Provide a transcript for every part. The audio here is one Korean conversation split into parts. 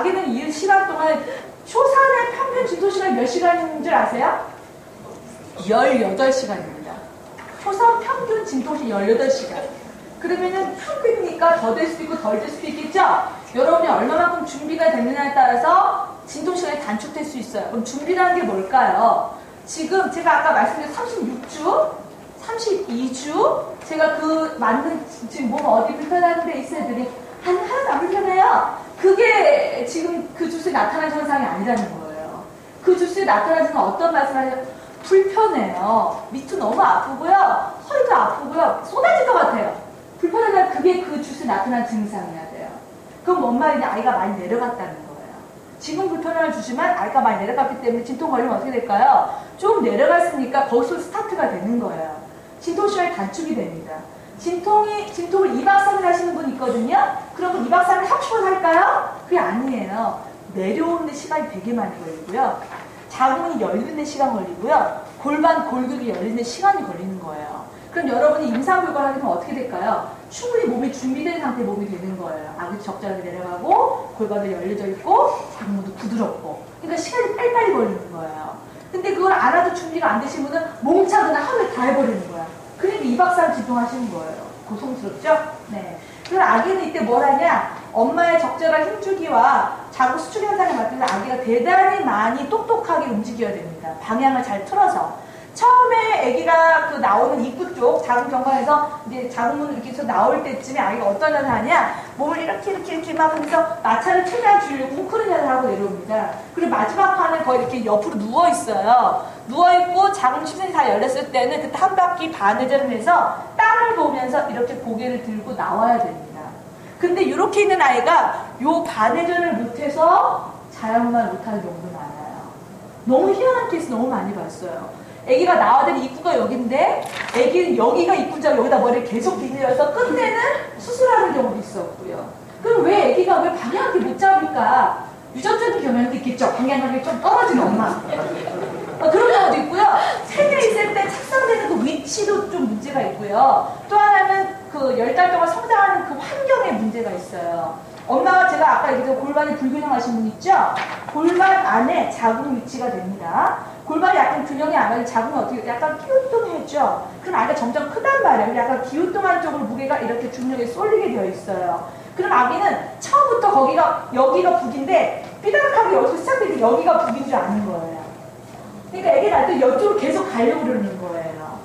아기는 이 시간 동안 초산의 평균 진통 시간이 몇 시간인 줄 아세요? 18시간입니다. 초산 평균 진통시 18시간. 그러면은 평균이니까 더 될 수도 있고 덜 될 수도 있겠죠? 여러분이 얼마만큼 준비가 됐느냐에 따라서 진통시간이 단축될 수 있어요. 그럼 준비라는 게 뭘까요? 지금 제가 아까 말씀드린 36주, 32주, 제가 그 맞는, 지금 몸 어디 불편한 데 있어요? 애들이 하나도 안 불편해요. 그게 지금 그 주스에 나타난 현상이 아니라는 거예요. 그 주스에 나타나는 건 어떤 말씀을 하세요? 불편해요. 밑도 너무 아프고요. 허리도 아프고요. 쏟아질 것 같아요. 불편하면 그게 그 주스에 나타난 증상이어야 돼요. 그럼 뭔 말이냐? 아이가 많이 내려갔다는 거예요. 지금 불편함을 주시면 아이가 많이 내려갔기 때문에 진통 걸리면 어떻게 될까요? 좀 내려갔으니까 거기서 스타트가 되는 거예요. 진통 시간이 단축이 됩니다. 진통을 2박 3일 하시는 분 있거든요? 그러면 2박 3일 하고 싶어서 할까요? 그게 아니에요. 내려오는 시간이 되게 많이 걸리고요. 자궁이 열리는 시간 걸리고요. 골반, 골격이 열리는 시간이 걸리는 거예요. 그럼 여러분이 임상교육을 하게 되면 어떻게 될까요? 충분히 몸이 준비된 상태의 몸이 되는 거예요. 아기도 적절하게 내려가고 골반도 열려져 있고 자궁도 부드럽고. 그러니까 시간이 빨리빨리 걸리는 거예요. 근데 그걸 알아도 준비가 안 되신 분은 몽차거나 하루에 다 해버리는 거야. 그러니까 2박 3일 진통하시는 거예요. 고통스럽죠? 네. 그럼 아기는 이때 뭘 하냐? 엄마의 적절한 힘주기와 자궁 수축 현상에 맞춰서 아기가 대단히 많이 똑똑하게 움직여야 됩니다. 방향을 잘 틀어서. 처음에 아기가 그 나오는 입구 쪽 자궁 경관에서 이제 자궁문을 이렇게 해서 나올 때쯤에 아기가 어떤 연을 하냐? 몸을 이렇게 막 하면서 마찰을 최대한 주려고 웅크는 연을 하고 내려옵니다. 그리고 마지막 판은 거의 이렇게 옆으로 누워 있어요. 누워 있고 자궁 침샘이 다 열렸을 때는 그때 한 바퀴 반회전을 해서 땅을 보면서 이렇게 고개를 들고 나와야 됩니다. 근데 이렇게 있는 아이가 요 반회전을 못해서 자연만 못하는 경우도 많아요. 너무 희한한 케이스 너무 많이 봤어요. 아기가 나와야 되는 입구가 여기인데 아기는 여기가 입구인 줄 알고 여기다 머리를 계속 비밀어서 끝내는 수술하는 경우도 있었고요. 그럼 왜 아기가 왜 방향을 못 잡을까? 유전적인 경향도 있겠죠. 방향감이 좀 떨어지는 엄마. 그런 경우도 있고요. 세대 있을 때 착상되는 그 위치도 좀 문제가 있고요. 또 하나는 그 10달 동안 성장하는 그 환경에 문제가 있어요. 엄마가 제가 아까 얘기했던 골반이 불균형하신 분 있죠? 골반 안에 자궁 위치가 됩니다. 골반이 약간 균형이 안 맞으면 자궁이 어떻게 약간 기우뚱해져. 그럼 아이가 점점 크단 말이에요. 약간 기우뚱한 쪽으로 무게가 이렇게 중력에 쏠리게 되어 있어요. 그럼 아기는 처음부터 여기가 북인데 삐딱하게 여기서 시작되게 여기가 북인 줄 아는 거예요. 그러니까 애기 날 때 이쪽으로 계속 가려고 그러는 거예요.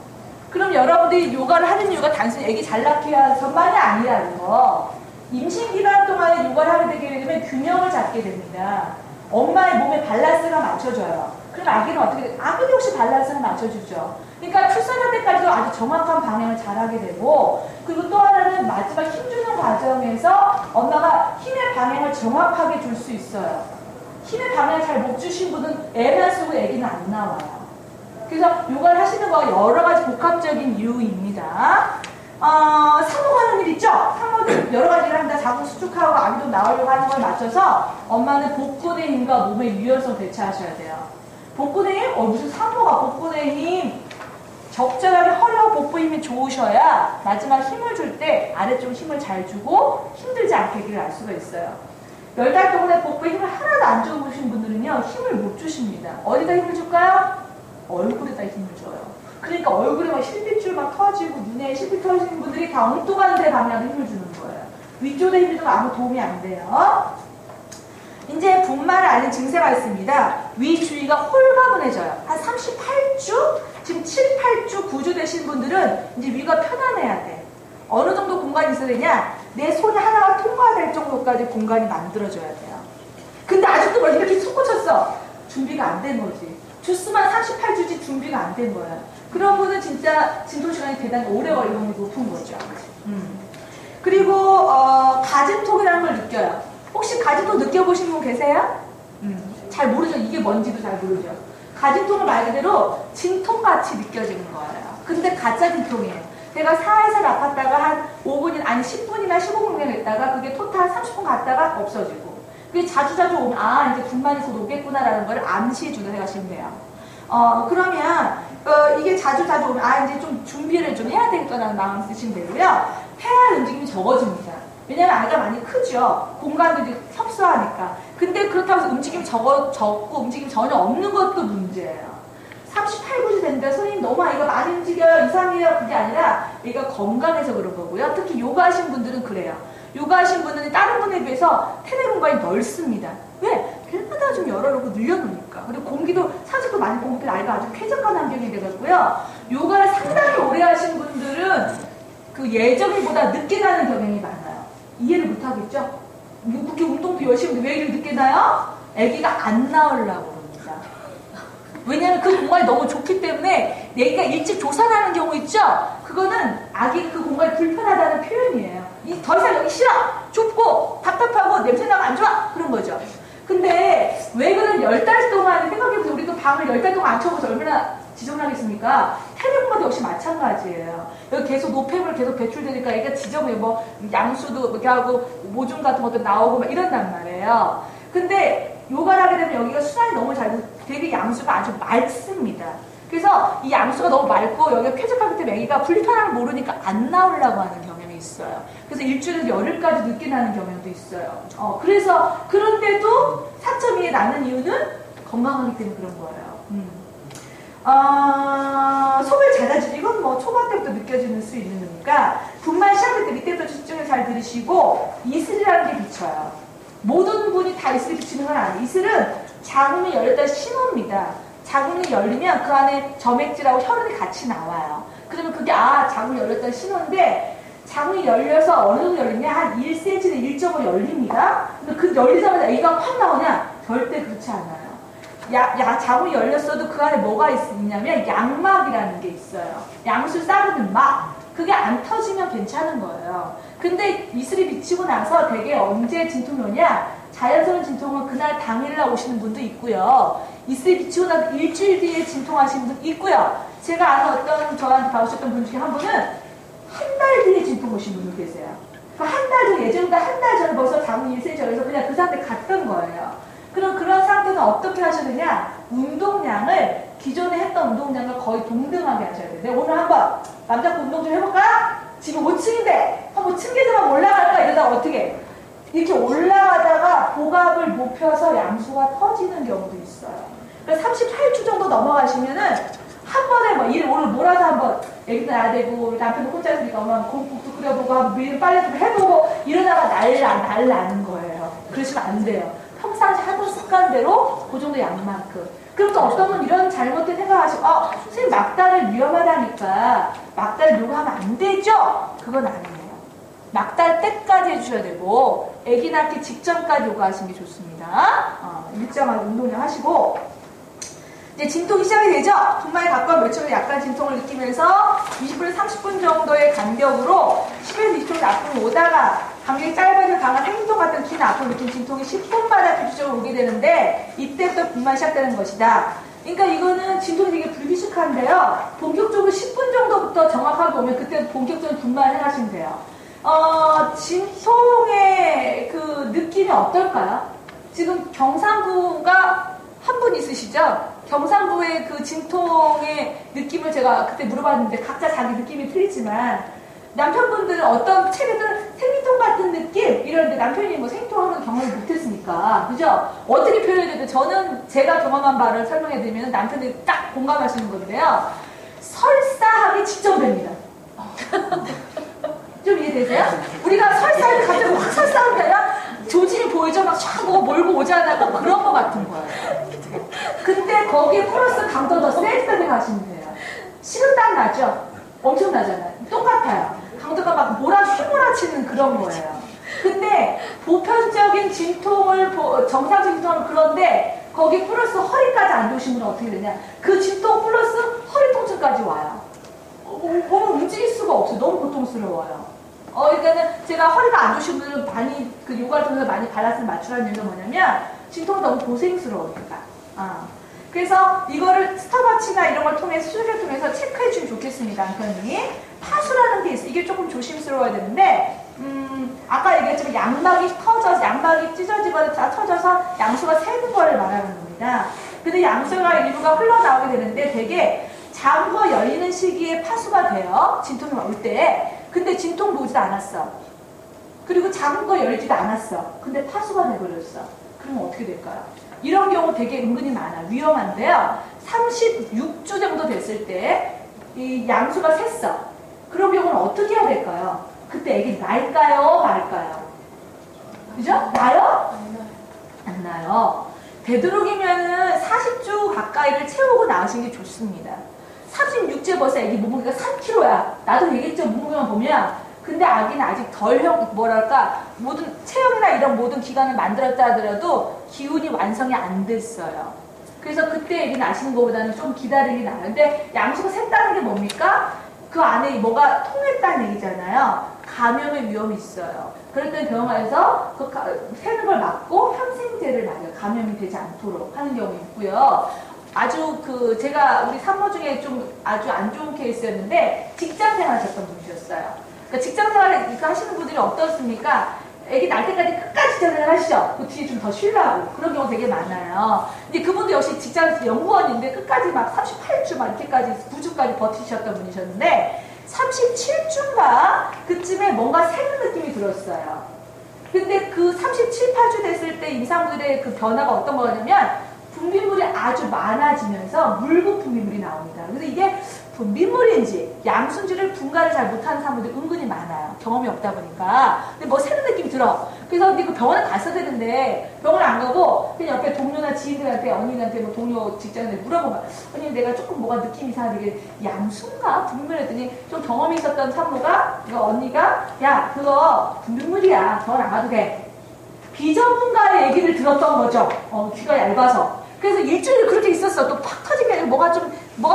그럼 여러분들이 요가를 하는 이유가 단순히 애기 잘 낳기 위해서만이 아니라는 거. 임신 기간 동안에 요가를 하게 되게 되면 균형을 잡게 됩니다. 엄마의 몸의 밸런스가 맞춰져요. 그럼 아기는 어떻게 돼요? 아기도 역시 밸런스를 맞춰주죠. 그러니까 출산할 때까지도 아주 정확한 방향을 잘하게 되고, 그리고 또 하나는 마지막 힘주는 과정에서 엄마가 힘의 방향을 정확하게 줄 수 있어요. 힘의 방향을 잘 못 주신 분은 애만 쓰고 애기는 안 나와요. 그래서 요가를 하시는 거가 여러 가지 복합적인 이유입니다. 산모하는 일 있죠? 산모들 여러 가지를 합니다. 자궁 수축하고 아기도 나오려고 하는 걸 맞춰서 엄마는 복근의 힘과 몸의 유연성 대처하셔야 돼요. 복근의 힘? 무슨 산모가 복근의 힘? 적절하게 허리와 복부 힘이 좋으셔야 마지막 힘을 줄 때 아래쪽 힘을 잘 주고 힘들지 않게 하기를 알 수가 있어요. 10달 동안에 복부에 힘을 하나도 안 주신 분들은요, 힘을 못 주십니다. 어디다 힘을 줄까요? 얼굴에다 힘을 줘요. 그러니까 얼굴에 막 실핏줄 막 터지고 눈에 실핏 터지는 분들이 다 엉뚱한 데 방향으로 힘을 주는 거예요. 위쪽에 힘을 주면 아무 도움이 안 돼요. 이제 분만을 앓는 증세가 있습니다. 위 주위가 홀가분해져요. 한 38주? 지금 7, 8주, 9주 되신 분들은 이제 위가 편안해야 돼. 어느 정도 공간이 있어야 되냐? 내 손이 하나가 통과될 정도까지 공간이 만들어져야 돼요. 근데 아직도 뭐 이렇게 속 꽂혔어. 준비가 안 된 거지. 주스만 38주지 준비가 안 된 거야. 그런 분은 진짜 진통시간이 대단히 오래 걸릴 확률이 높은 거죠. 그리고 가진통이라는 걸 느껴요. 혹시 가진통 느껴보신 분 계세요? 잘 모르죠. 이게 뭔지도 잘 모르죠. 가진통을 말 그대로 진통같이 느껴지는 거예요. 근데 가짜 진통이에요. 내가 살살 아팠다가 한 5분이나 아니 10분이나 15분이나 있다가 그게 토탈 30분 갔다가 없어지고, 그게 자주자주 오면 이제 분만이 곧 오겠구나라는 걸 암시해 가시면 돼요. 그러면 이게 자주자주 오면 이제 좀 준비를 좀 해야 되겠다는 마음 쓰시면 되고요. 폐활 움직임이 적어집니다. 왜냐면 아이가 많이 크죠. 공간들이 협소하니까. 근데 그렇다고 해서 움직임이 적고 움직임이 전혀 없는 것도 문제예요. 38, 9주 됐는데 선생님 너무 아이가 많이 움직여요. 이상해요. 그게 아니라 얘가 건강해서 그런 거고요. 특히 요가 하신 분들은 그래요. 요가 하신 분들은 다른 분에 비해서 태내 공간이 넓습니다. 왜? 벨마다 좀 열어놓고 늘려놓으니까. 그리고 공기도 산소도 많이 공기도 아이가 아주 쾌적한 환경이 되겠고요. 요가를 상당히 오래 하신 분들은 그 예정일보다 늦게 가는 경향이 많아요. 이해를 못하겠죠? 그렇게 운동도 열심히 왜 이렇게 늦게 나요? 아기가 안 나오려고 그럽니다. 왜냐하면 그 공간이 너무 좋기 때문에 아기가 일찍 조산하는 경우 있죠? 그거는 아기 그 공간이 불편하다는 표현이에요. 더 이상 여기 싫어! 좁고 답답하고 냄새나고 안 좋아! 그런 거죠. 근데 왜 그런 10달 동안 생각해보세요. 우리도 방을 10달 동안 안 쳐봐서 얼마나 지저분하겠습니까? 태릉공도 역시 마찬가지예요. 여기 계속 노폐물 계속 배출되니까 얘가 지저분해. 뭐 양수도 이렇게 하고 모종 같은 것도 나오고 막 이런단 말이에요. 근데 요가를 하게 되면 여기가 순환이 너무 잘 돼서 되게 양수가 아주 맑습니다. 그래서 이 양수가 너무 맑고 여기가 쾌적하기 때문에 애기가 불편함을 모르니까 안 나오려고 하는 경향이 있어요. 그래서 일주일에서 열흘까지 늦게 나는 경향도 있어요. 그래서 그런데도 4.2에 나는 이유는 건강하기 때문에 그런 거예요. 속을 잦아지고 이건 뭐 초반 때부터 느껴지는 수 있는 거니까 분만 시작할 때 밑에부터 집중을 잘 들으시고 이슬이라는 게 비쳐요. 모든 분이 다 이슬이 비치는 건 아니에요. 이슬은 자궁이 열렸다 신호입니다. 자궁이 열리면 그 안에 점액질하고 혈흔이 같이 나와요. 그러면 그게 자궁이 열렸다는 신호인데 자궁이 열려서 어느 정도 열리냐? 한 1cm, 1.5 열립니다. 근데 그 열리자마자 애기가 확 나오냐? 절대 그렇지 않아요. 자궁이 열렸어도 그 안에 뭐가 있냐면 양막이라는 게 있어요. 양수 싸르는 막. 그게 안 터지면 괜찮은 거예요. 근데 이슬이 비치고 나서 되게 언제 진통이 오냐? 자연스러운 진통은 그날 당일날 오시는 분도 있고요. 이슬이 비치고 나서 일주일 뒤에 진통하시는 분 있고요. 제가 아는 어떤 저한테 봐오셨던 분 중에 한 분은 한 달 뒤에 진통 오신 분도 계세요. 그러니까 한 달 전, 예전보다 한 달 전에 벌써 자궁이 1cm 열려서 그냥 그 상태 갔던 거예요. 그럼 그런 상태는 어떻게 하셔야 되냐? 운동량을 기존에 했던 운동량과 거의 동등하게 하셔야 돼요. 내가 오늘 한번 남자 운동 좀 해볼까? 지금 5층인데 한번 층계대만 올라갈까? 이러다가 어떻게 이렇게 올라가다가 복압을 높여서 양수가 터지는 경우도 있어요. 그래서 38주 정도 넘어가시면은 한 번에 오늘 몰아서 한번 애기도 낳아야 되고 남편도 혼자 있으니까 엄마 공국도 끓여보고 한번 밀 빨래도 해보고 이러다가 날 나는 거예요. 그러시면 안 돼요. 평상시 하던 습관대로 그 정도 양만큼. 그럼 또 어떤 분 이런 잘못된 생각하시고 선생님 막달을 위험하다니까 막달 요구하면 안 되죠? 그건 아니에요. 막달 때까지 해주셔야 되고 아기 낳기 직전까지 요구하시는 게 좋습니다. 일정한 운동량 하시고 이제 진통이 시작이 되죠? 분만에 가까운 며칠에 약간 진통을 느끼면서 20분에서 30분 정도의 간격으로 10에서 20분 아픔이 오다가 간격이 짧아져 강한 행동 같은 긴 아픔을 느낀 진통이 10분마다 규칙적으로 오게 되는데 이때부터 분만이 시작되는 것이다. 그러니까 이거는 진통이 되게 불규칙한데요. 본격적으로 10분 정도부터 정확하게 오면 그때 본격적인 분만을 해가시면 돼요. 진통의 그 느낌이 어떨까요? 지금 경상부가 한 분 있으시죠? 경상부의 그 진통의 느낌을 제가 그때 물어봤는데 각자 자기 느낌이 틀리지만 남편분들은 어떤 책에는 생리통 같은 느낌 이러는데 남편이 뭐 생리통하는 경험을 못했으니까 그죠? 어떻게 표현해야 되죠? 저는 제가 경험한 바를 설명해드리면 남편이 딱 공감하시는 건데요. 설사하기 직전됩니다. 좀 이해되세요? 우리가 설사하면 갑자기 확 설사하는 게 아니라 조짐이 보이죠? 막 쫙 뭐가 몰고 오잖아요. 그런 거 같은 거예요. 근데 거기에 플러스 강도 더 세게 가시면 돼요. 식은땀 나죠? 엄청 나잖아요. 똑같아요. 강도가 막 휘몰아치는 그런 거예요. 근데 보편적인 진통을, 정상적인 진통은 그런데 거기 플러스 허리까지 안 좋으신 분은 어떻게 되냐? 그 진통 플러스 허리 통증까지 와요. 몸을 움직일 수가 없어요. 너무 고통스러워요. 그러니까는 제가 허리가 안 좋으신 분은 많이 그 요가를 통해서 많이 밸런스를 맞추라는 이유가 뭐냐면 진통이 너무 고생스러우니까. 그래서 이거를 스탑워치나 이런 걸 통해서 수술을 통해서 체크해 주면 좋겠습니다. 남편이 파수라는 게 있어요. 이게 조금 조심스러워야 되는데 아까 얘기했지만 양막이 터져서 양막이 찢어지거나 다 터져서 양수가 새는 거를 말하는 겁니다. 근데 양수가 일부가 흘러나오게 되는데 되게 자궁이 열리는 시기에 파수가 돼요. 진통이 올 때. 근데 진통도 오지도 않았어. 그리고 작은 거 열지도 않았어. 근데 파수가 돼버렸어. 그러면 어떻게 될까요? 이런 경우 되게 은근히 많아. 위험한데요. 36주 정도 됐을 때 이 양수가 샜어. 그런 경우는 어떻게 해야 될까요? 그때 애기 날까요? 말까요? 그죠? 나요? 안 나요. 되도록이면은 40주 가까이를 채우고 나으시는 게 좋습니다. 36주에 벌써 애기 몸무게가 3kg야. 나도 되겠죠, 몸무게만 보면. 근데 아기는 아직 모든 체형이나 이런 모든 기관을 만들었다 하더라도 기운이 완성이 안 됐어요. 그래서 그때 애기 낳으시는 것보다는 좀 기다리기 나아요. 근데 양수가 샜다는 게 뭡니까? 그 안에 뭐가 통했다는 얘기잖아요. 감염의 위험이 있어요. 그럴 땐 병원에서 그 새는 걸 막고 항생제를 맞아요. 감염이 되지 않도록 하는 경우 있고요. 아주 제가 우리 산모 중에 좀 아주 안 좋은 케이스였는데 직장 생활 하셨던 분이셨어요. 그러니까 직장 생활을 하시는 분들이 어떻습니까? 애기 날 때까지 끝까지 직장 생활 하시죠? 그 뒤에 좀 더 쉬려고. 그런 경우 되게 많아요. 근데 그분도 역시 직장에서 연구원인데 끝까지 막 38주 막 이렇게까지 9주까지 버티셨던 분이셨는데 37주인가 그쯤에 뭔가 새는 느낌이 들었어요. 근데 그 37, 8주 됐을 때 임산부들의 그 변화가 어떤 거냐면 분비물이 아주 많아지면서 묽은 분비물이 나옵니다. 그래서 이게 분비물인지 양수인지를 분간을 잘 못하는 사람들이 은근히 많아요. 경험이 없다 보니까. 근데 뭐 새는 느낌이 들어. 그래서 근데 그 병원에 갔어야 되는데 병원을 안 가고 그냥 옆에 동료나 지인들한테 언니한테 뭐 동료 직장인들 물어보면 언니 내가 조금 뭐가 느낌이 이상하게 이게 양수인가? 분비물 했더니 좀 경험이 있었던 산모가 언니가 야 그거 분비물이야. 병원 안 가도 돼. 비전문가의 얘기를 들었던 거죠. 귀가 얇아서. 그래서 일주일 그렇게 있었어. 또 팍 터진 게 아니라 뭐가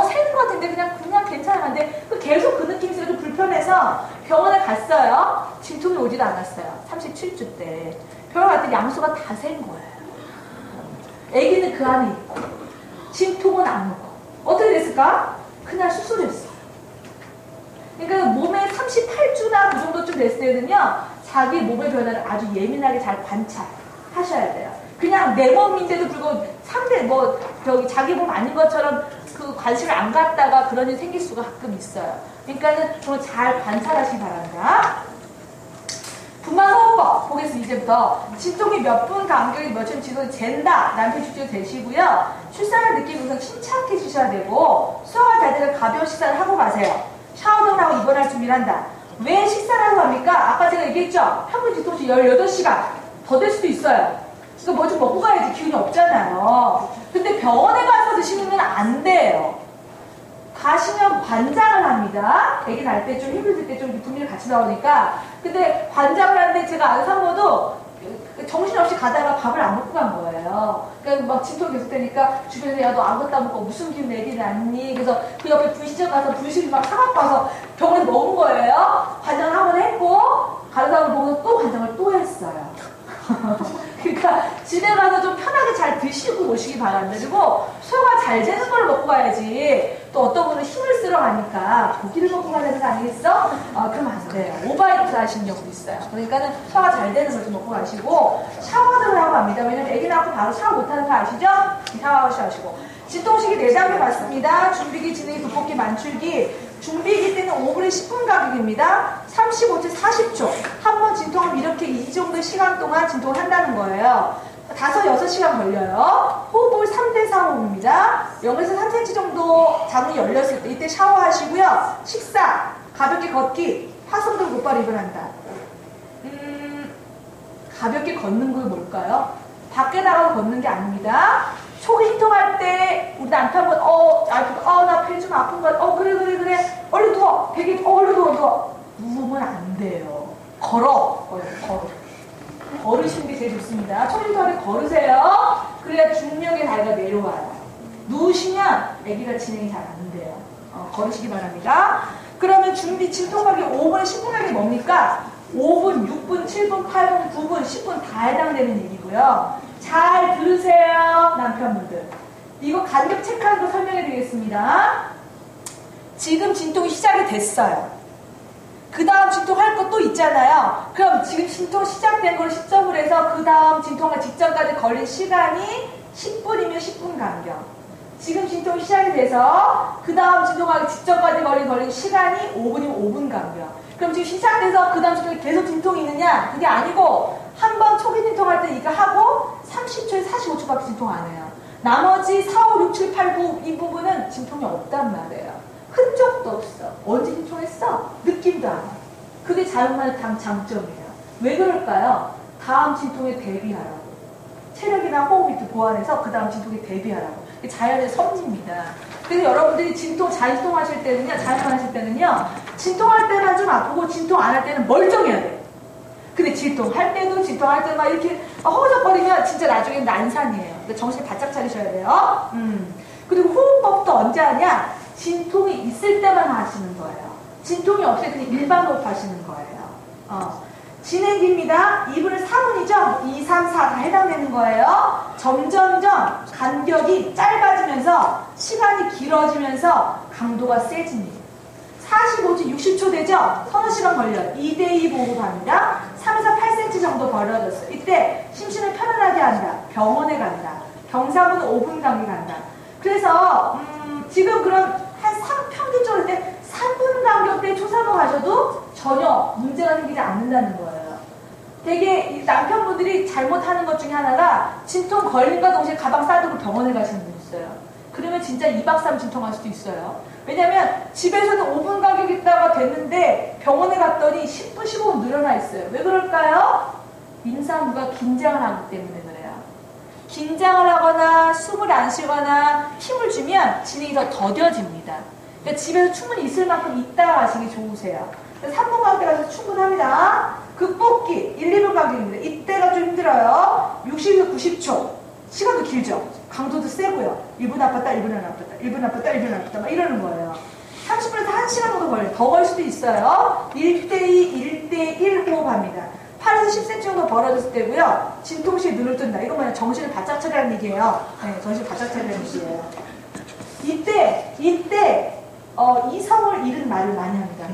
새는 것 같은데 그냥 괜찮은데 계속 그 느낌이 좀 불편해서 병원에 갔어요. 진통이 오지도 않았어요. 37주 때. 병원 갔더니 양수가 다 센 거예요. 아기는 그 안에 있고 진통은 안 오고. 어떻게 됐을까? 그날 수술했어요. 그러니까 몸에 38주나 그 정도쯤 됐을 때는요. 자기 몸의 변화를 아주 예민하게 잘 관찰하셔야 돼요. 그냥 내 몸인데도 불구하고 자기 몸 아닌 것처럼 그 관심을 안 갖다가 그런 일이 생길 수가 가끔 있어요. 그러니까는 그걸 잘 관찰하시기 바랍니다. 분만호흡법 보겠습니다. 이제부터 진통이 몇 분 간격이 몇점 지도 잰다. 남편 주제 되시고요. 출산을 느끼고 우선 침착해 주셔야 되고 소화가 잘 되는 가벼운 식사를 하고 가세요. 샤워를 하고 입원할 준비를 한다. 왜 식사를 하고 합니까? 아까 제가 얘기했죠. 평균 진통시 18시간 더 될 수도 있어요. 그러니까 뭐 좀 먹고 가야지. 기운이 없잖아요. 근데 병원에 가서 드시면 안 돼요. 가시면 관장을 합니다. 애기 날 때 좀 힘들 때 좀 분명히 같이 나오니까. 근데 관장을 하는데 제가 아는 산모도 정신없이 가다가 밥을 안 먹고 간 거예요. 그러니까 막 진통이 계속되니까 주변에서 야 너 아무것도 안 먹고 무슨 기운 애기 낳니? 그래서 그 옆에 분식점 가서 분식을 막 사갖고 와서 병원에 먹은 거예요. 관장을 한 번 했고 가는 사람을 보고서 또 관장을 또 했어요. 그러니까 집에 가서 좀 편하게 잘 드시고 오시기 바랍니다. 그리고 소화가 잘 되는 걸 먹고 가야지. 또 어떤 분은 힘을 쓰러 가니까 고기를 먹고 가는 거 아니겠어? 그러면 안 돼요. 오바이트 하시는 경우도 있어요. 그러니까는 소화가 잘 되는 걸 좀 먹고 가시고 샤워를 하고 갑니다. 왜냐면 애기 낳고 바로 샤워 못하는 거 아시죠? 샤워하시고 진통식이 4단계 맞습니다. 준비기, 진행기, 돋보기, 만출기. 준비기 때는 5분에 10분 간격입니다. 35초, 40초. 한 번 진통하면 이렇게 이 정도 시간 동안 진통을 한다는 거예요. 5, 6시간 걸려요. 호흡을 3대4 호흡입니다. 0에서 3cm 정도 자문이 열렸을 때 이때 샤워하시고요. 식사, 가볍게 걷기, 화성등 곧바로 입원한다. 가볍게 걷는 건 뭘까요? 밖에 나가서 걷는 게 아닙니다. 초기 진통할 때 우리 남편분 나 배 좀 아픈 거 그래 얼른 누워 베개 얼른 누워 누우면 안 돼요. 걸으시는 게 제일 좋습니다. 초기 진통할 때 걸으세요. 그래야 중력의 다리가 내려와요. 누우시면 아기가 진행이 잘 안 돼요. 걸으시기 바랍니다. 그러면 준비 진통하기 5분에 10분 하기 뭡니까? 5분, 6분, 7분, 8분, 9분, 10분 다 해당되는 얘기고요. 잘 들으세요, 남편분들. 이거 간격 체크하는 거 설명해 드리겠습니다. 지금 진통이 시작이 됐어요. 그 다음 진통할 거 또 있잖아요. 그럼 지금 진통 시작된 걸 시점으로 해서 그 다음 진통하기 직전까지 걸린 시간이 10분이면 10분 간격. 지금 진통이 시작이 돼서 그 다음 진통하기 직전까지 걸린 시간이 5분이면 5분 간격. 그럼 지금 시작돼서 그 다음 진통이 계속 진통이 있느냐? 그게 아니고 한 번 초기 진통할 때 이거 하고 30초에 45초밖에 진통 안 해요. 나머지 4, 5, 6, 7, 8, 9 이 부분은 진통이 없단 말이에요. 흔적도 없어. 언제 진통했어? 느낌도 안 해. 그게 자연만의 장점이에요. 왜 그럴까요? 다음 진통에 대비하라고. 체력이나 호흡 밑에 보완해서 그 다음 진통에 대비하라고. 자연의 섭리입니다. 그래서 여러분들이 자진통 하실 때는요, 자연만 하실 때는요, 진통할 때만 좀 아프고 진통 안 할 때는 멀쩡해야 돼요. 근데 진통할 때도 진통할 때도 막 이렇게 허우적거리면 진짜 나중엔 난산이에요. 그러니까 정신 바짝 차리셔야 돼요. 그리고 호흡법도 언제 하냐? 진통이 있을 때만 하시는 거예요. 진통이 없을 때 일반 호흡 하시는 거예요. 진행기입니다. 2분은 4분이죠? 2, 3, 4 다 해당되는 거예요. 점점점 간격이 짧아지면서 시간이 길어지면서 강도가 세집니다. 45초, 60초 되죠? 서너 시간 걸려요. 2대2 보호합니다. 3에서 8cm 정도 벌어졌어요. 이때 심신을 편안하게 한다. 병원에 간다. 경사분은 5분 간격에 간다. 그래서 지금 그럼 한 평균적으로 때 3분 간격대 초사로 가셔도 전혀 문제가 생기지 않는다는 거예요. 되게 남편분들이 잘못하는 것 중에 하나가 진통 걸린과 동시에 가방 싸들고 병원에 가시는 분 있어요. 그러면 진짜 2박 3일 진통할 수도 있어요. 왜냐면 집에서는 5분 간격 있다가 됐는데 병원에 갔더니 10분, 15분 늘어나 있어요. 왜 그럴까요? 임산부가 긴장을 하기 때문에 그래요. 긴장을 하거나 숨을 안 쉬거나 힘을 주면 진행이 더 더뎌집니다. 그러니까 집에서 충분히 있을 만큼 있다가 가시기 좋으세요. 3분 간격이라서 충분합니다. 극복기 1, 2분 간격입니다. 이때가 좀 힘들어요. 60에서 90초. 시간도 길죠. 강도도 세고요. 1분 아팠다, 1분 안 아팠다, 1분 아팠다, 1분 안 아팠다 막 이러는 거예요. 30분에서 1시간 정도 걸려요. 더 걸 수도 있어요. 1대2, 1대1 호흡합니다. 8에서 10cm 정도 벌어졌을 때고요. 진통시에 눈을 뜬다. 이건 뭐냐? 정신을 바짝 차리라는 얘기예요. 네, 정신을 바짝 차리라는 얘기예요. 이때 이성을 잃은 말을 많이 합니다.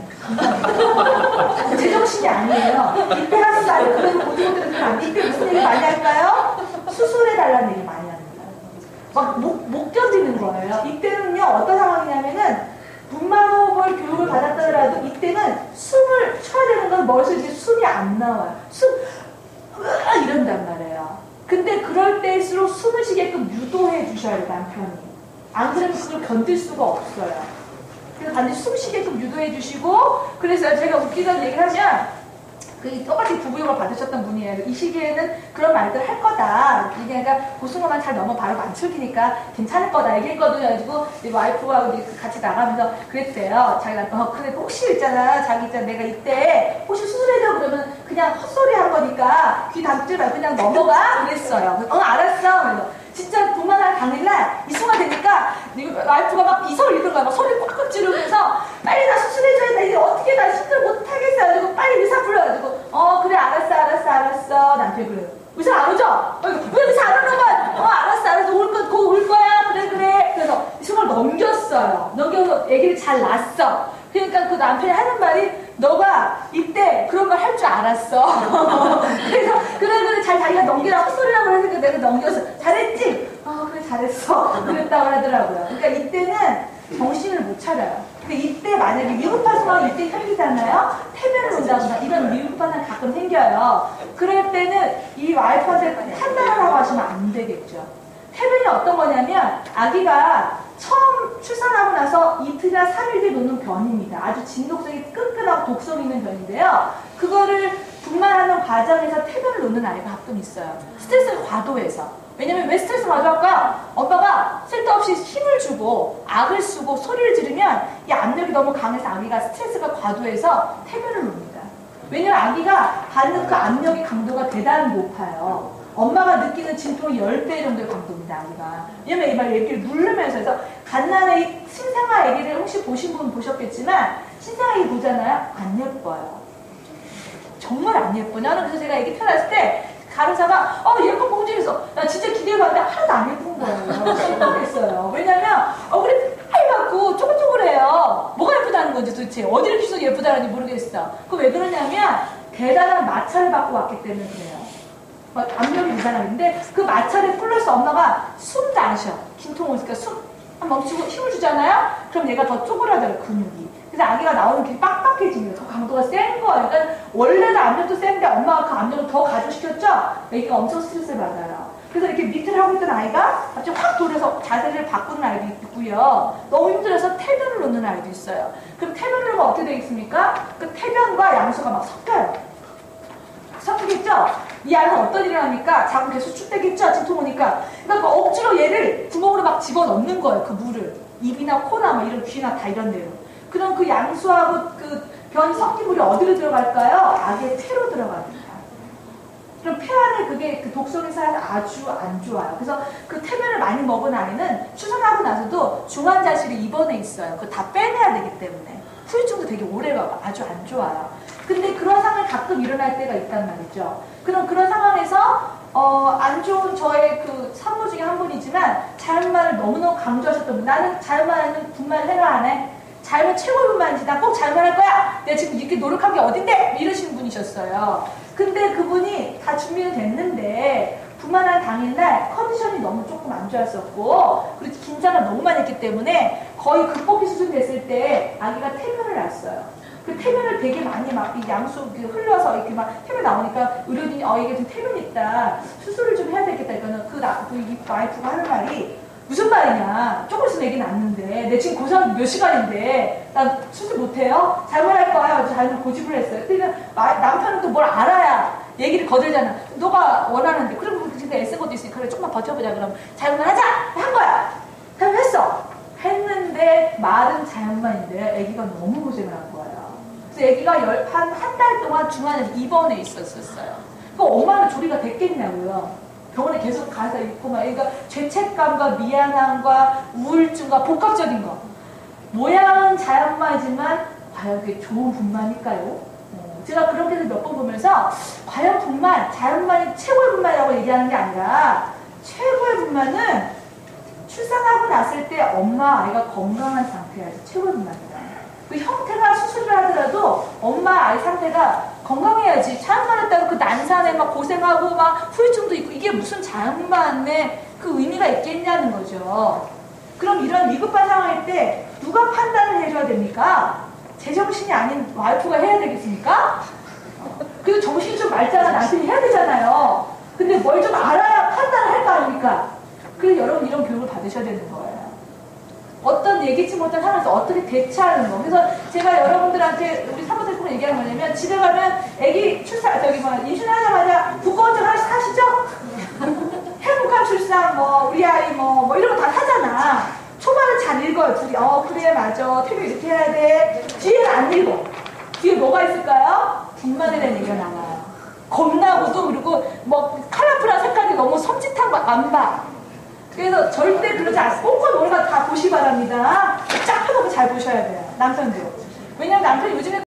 제정신이 아니에요. 이때 하는 말을 그대로 고지고대로 들으면 안 돼. 이때 무슨 얘기 많이 할까요? 수술해달라는 얘기 많이 합니다. 막 못 견디는 거예요. 이때는요, 어떤 상황이냐면은 분만호흡을 교육을 받았더라도 이때는 숨을 쉬어야 되는 건 머릿속에 숨이 안 나와요. 이런단 말이에요. 근데 그럴 때일수록 숨을 쉬게끔 유도해 주셔야 돼요, 남편이. 안 그러면 그걸 견딜 수가 없어요. 그래서 반드시 숨 쉬게끔 유도해 주시고, 그래서 제가 웃기던 얘기를 하면, 똑같이 부부용을 받으셨던 분이에요. 이 시기에는 그런 말들 할 거다. 그러니까 고승호만 잘 넘어 바로 만축이니까 괜찮을 거다 얘기했거든요. 그래가지고 와이프와 우리 같이 나가면서 그랬대요. 자기 남편, 그래 혹시 있잖아. 자기 있잖아. 내가 이때 혹시 수술해줘 그러면 그냥 헛소리 한 거니까 귀 닫지 말고 그냥 넘어가. 그랬어요. 알았어. 그래서 진짜 분만할 당일날 이 순간 되니까 와이프가 막 이성을 잃는 거야. 막 소리 꽉꽉 지르면서 빨리 나 수술해줘야 돼. 이제 어떻게 나 수술 못하겠어. 그리고 빨리 의사 불러가지고 그래 알았어. 남편이 그래요. 의사 안 오죠? 왜 의사 안 오는 거야? 알았어. 올 거야. 그래. 그래서 이 순간 넘겼어요. 넘겨서 애기를 잘 낳았어. 그러니까 그 남편이 하는 말이 너가 이때 그런 걸 할 줄 알았어. 그래서 그래 잘 자기가 넘기라고 헛소리라고 했으니까 내가 넘겼어. 잘했지? 그래 잘했어. 그랬다고 하더라고요. 그러니까 이때는 정신을 못 차려요. 근데 이때 만약에 위급한 상황이 이때 생기잖아요. 태변을 온다거나 이런 위급한 상황이 가끔 생겨요. 그럴 때는 이 와이프한테 판단하라고 하시면 안 되겠죠. 태변이 어떤 거냐면 아기가 처음 출산하고 나서 이틀이나 3일 뒤에 놓는 변입니다. 아주 진독성이 끈끈하고 독성 있는 변인데요. 그거를 분만하는 과정에서 태변을 놓는 아이가 가끔 있어요. 스트레스를 과도해서. 왜냐면 왜 스트레스 가져갈까요? 엄마가 쓸데없이 힘을 주고 악을 쓰고 소리를 지르면 이 압력이 너무 강해서 아기가 스트레스가 과도해서 태변을 놓습니다. 왜냐면 아기가 받는 그 압력의 강도가 대단히 높아요. 엄마가 느끼는 진통이 10배 정도의 강도입니다, 아기가. 왜냐면 이 말 얘기를 누르면서 해서 갓난아기 신생아 아기를 혹시 보신 분 보셨겠지만 신생아 아기 보잖아요? 안 예뻐요. 정말 안 예뻐요. 나는 그래서 제가 아기 태어났을 때 간호사가 예쁜 공주에서 나 진짜 기대해봤는데 하나도 안 예쁜 거예요. 실망했어요. 왜냐면 얼굴이 빨갛고 쪼글쪼글해요. 뭐가 예쁘다는 건지 도대체 어디를 비춰서 예쁘다는지 모르겠어. 그 왜 그러냐면 대단한 마찰을 받고 왔기 때문에 그래요. 압력이 이상한데 그 마찰에 플러스 엄마가 숨도 안 쉬어. 긴통을 그러니까 숨 멈추고 힘을 주잖아요. 그럼 얘가 더 쪼그라들어요, 근육이. 그래서 아기가 나오는 게 빡빡해집니다. 더 강도가 센 거예요. 그러니까 원래는 압력도 센데 엄마가 그 압력을 더 가중시켰죠? 아기가 엄청 스트레스를 받아요. 그래서 이렇게 밑을 하고 있던 아이가 갑자기 확 돌아서 자세를 바꾸는 아이도 있고요. 너무 힘들어서 태변을 놓는 아이도 있어요. 그럼 태변을 놓으면 어떻게 되겠습니까? 그 태변과 양수가 막 섞여요. 섞이겠죠? 이 아이는 어떤 일을 합니까? 자궁 계속 축되겠죠? 진통 오니까. 그러니까 그 억지로 얘를 구멍으로 막 집어넣는 거예요. 그 물을. 입이나 코나 뭐 이런 귀나 다 이런 데로. 그럼 그 양수하고 그 변 섞인 물이 어디로 들어갈까요? 아기의 폐로 들어갑니다. 그럼 폐 안에 그게 그 독성이 쌓여서 아주 안 좋아요. 그래서 그 태변을 많이 먹은 아이는 출산하고 나서도 중환자실에 입원해 있어요. 그거 다 빼내야 되기 때문에. 후유증도 되게 오래 가고 아주 안 좋아요. 근데 그런 상황이 가끔 일어날 때가 있단 말이죠. 그럼 그런 상황에서 안 좋은 저의 그 산모 중에 한 분이지만 자연만을 너무너무 강조하셨던 분. 나는 자연만은 분만을 해라 안 해? 자연은 최고의 분만이지. 나 꼭 자연만할 거야. 내가 지금 이렇게 노력한 게 어딘데? 이러시는 분이셨어요. 근데 그분이 다 준비는 됐는데 분만할 당일날 컨디션이 너무 조금 안 좋았었고 그리고 긴장을 너무 많이 했기 때문에 거의 극복기 수준 됐을 때 아기가 태변을 났어요. 그 태변을 되게 많이 막 이 양수 흘러서 이렇게 막 태변 나오니까 의료진이 이게 좀 태변 있다. 수술을 좀 해야 되겠다. 그러니까 그 와이프가 하는 말이 무슨 말이냐. 조금 있으면 애기 낳는데 내 지금 고생 몇 시간인데 난 수술 못해요? 잘못할 거야. 잘못 고집을 했어요. 그러니까 남편은 또 뭘 알아야 얘기를 거들잖아. 너가 원하는데 그럼 근데 애쓴 것도 있으니까 그래 조금만 버텨보자. 그럼 자연만 하자. 한 거야. 그럼 했어. 했는데 말은 자연만인데 애기가 너무 고생을 한 거예요. 그래서 애기가 한 달 동안 중환에 입원해 있었어요. 그 엄마는 조리가 됐겠냐고요. 병원에 계속 가서 있고 막 그러니까 죄책감과 미안함과 우울증과 복합적인 거. 모양은 자연만이지만 과연 그게 좋은 분만일까요? 제가 그렇게 몇 번 보면서 과연 분만, 자연만이 최고의 분만이라고 얘기하는 게 아니라 최고의 분만은 출산하고 났을 때 엄마, 아이가 건강한 상태여야지 최고의 분만이다. 그 형태가 수술을 하더라도 엄마, 아이 상태가 건강해야지. 자연만 했다고 그 난산에 막 고생하고 막 후유증도 있고 이게 무슨 자연만의 그 의미가 있겠냐는 거죠. 그럼 이런 위급한 상황일 때 누가 판단을 해줘야 됩니까? 제정신이 아닌 와이프가 해야 되겠습니까? 그래도 정신이 좀 맑잖아. 남편이 해야 되잖아요. 근데 뭘 좀 알아야 판단을 할 거 아닙니까? 그래서 여러분 이런 교육을 받으셔야 되는 거예요. 어떤 예기치 못한 상황에서 어떻게 대처하는 거. 그래서 제가 여러분들한테 우리 사무실에서 얘기하는 거냐면 집에 가면 애기 출산 임신하자마자 부꺼운증 하시죠? 행복한 출산 우리 아이 뭐 이런 거 다 하잖아. 초반은 잘 읽어요. 둘이 그래 맞아. 태교 이렇게 해야 돼. 뒤에는 안 읽어. 뒤에 뭐가 있을까요? 분만에 대한 얘기가 나와요. 겁나고도 그리고 컬러풀한 색깔이 너무 섬찟한 거 안 봐. 그래서 절대 그러지 않고 꼼꼼히 우리가 다 보시 바랍니다. 쫙 펴놓고 잘 보셔야 돼요. 남편도. 왜냐면 남편이 요즘에